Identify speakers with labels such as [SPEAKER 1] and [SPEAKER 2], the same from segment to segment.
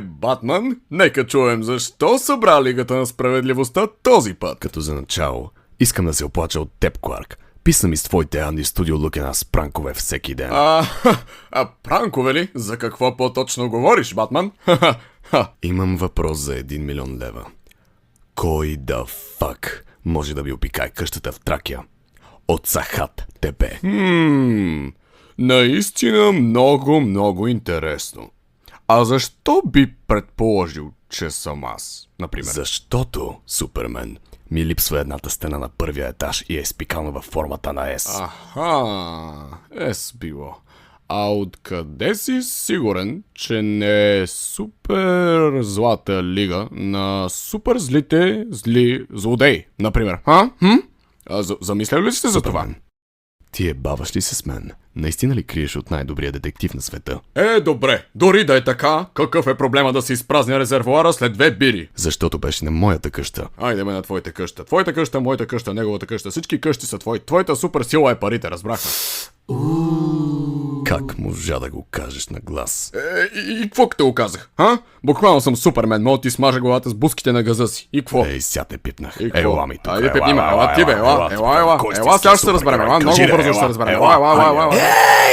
[SPEAKER 1] Батман, нека чуем защо събра Лигата на справедливостта този път.
[SPEAKER 2] Като за начало, искам да се оплача от теб, Кларк. Писна ми с твоите Анди Студио Лукена с пранкове всеки ден.
[SPEAKER 1] Пранкове ли? За какво по-точно говориш, Батман?
[SPEAKER 2] Имам въпрос за 1 милион лева. Кой да фак може да ви опикае къщата в Тракия? От Сахат ТП.
[SPEAKER 1] Наистина много интересно. А защо би предположил, че съм аз, например?
[SPEAKER 2] Защото, Супермен, ми липсва едната стена на първия етаж и е спикана във формата на С.
[SPEAKER 1] С било. А откъде си сигурен, че не е супер злата лига на супер злите зли злодеи, например? Замисляли ли сте за това?
[SPEAKER 2] Ти баваш ли се с мен? Наистина ли криеш от най-добрия детектив на света?
[SPEAKER 1] Добре. Дори да е така, какъв е проблема да се изпразня резервоара след 2 бири?
[SPEAKER 2] Защото беше на моята къща.
[SPEAKER 1] Айде ме на твоята къща. Твоята къща, моята къща, неговата къща. Всички къщи са твои. Твоята супер сила е парите, разбрахме.
[SPEAKER 2] Как можа да го кажеш на глас?
[SPEAKER 1] И какво като го казах? Буквално съм Супермен, мога ти смажа главата с буските на газа си. И какво?
[SPEAKER 2] Ся те пипнах.
[SPEAKER 1] Ела
[SPEAKER 2] ми тук.
[SPEAKER 1] Айде пипни ме, ела ти бе, ела. Сега ще се разберем, много бързо ще се разберем. Ела.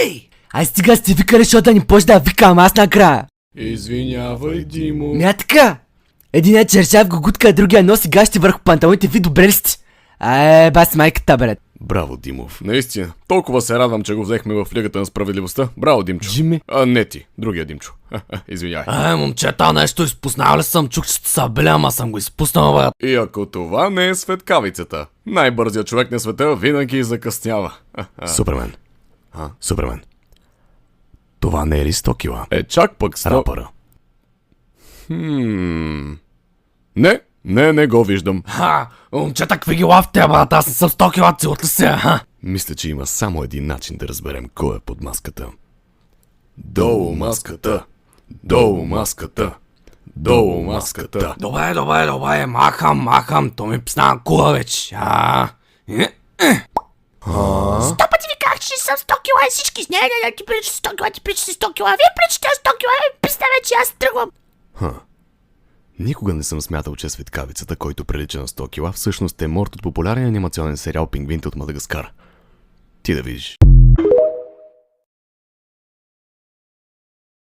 [SPEAKER 3] Ей! Ай стига сте викали, защото да ни почне да викам аз накрая.
[SPEAKER 1] Извинявай, Димо.
[SPEAKER 3] Мя така. Единият чершав го гутка, а другия носи гащи върху панталоните. Ви добре ли сте? Бас майката, брат.
[SPEAKER 2] Браво, Димов.
[SPEAKER 1] Наистина, толкова се радвам, че го взехме в Лигата на справедливостта. Браво, Димчо.
[SPEAKER 3] Джими.
[SPEAKER 1] Не ти, другия Димчо. Извинявай.
[SPEAKER 3] Момчета, нещо изпуснал ли съм? Чук, че сте са били, ама съм го изпуснал, брат.
[SPEAKER 1] И ако това не е светкавицата, най-бързият човек на света винаги закъснява.
[SPEAKER 2] Супермен. Супермен. Това не е ли 100 кила?
[SPEAKER 1] Чак пък 100...
[SPEAKER 2] Рапъра.
[SPEAKER 1] Не го виждам.
[SPEAKER 3] Момчета, какви ги лавте, брат? Аз не съм 100 кила, целата се,
[SPEAKER 2] Мисля, че има само един начин да разберем кой е под маската.
[SPEAKER 1] Долу маската. Долу маската. Долу маската.
[SPEAKER 3] Добре, махам, то ми псна кула вече.
[SPEAKER 4] 100 пъти ви казах, че съм 100 кила и всички знаят да ти прилича 100 кила, ти прилича 100 кила, вие приличате 100 кила, писна вече, аз тръгвам.
[SPEAKER 2] Никога не съм смятал, че светкавицата, който прилича на 100 кила, всъщност е морт от популярен анимационен сериал Пингвините от Мадагаскар. Ти да видиш.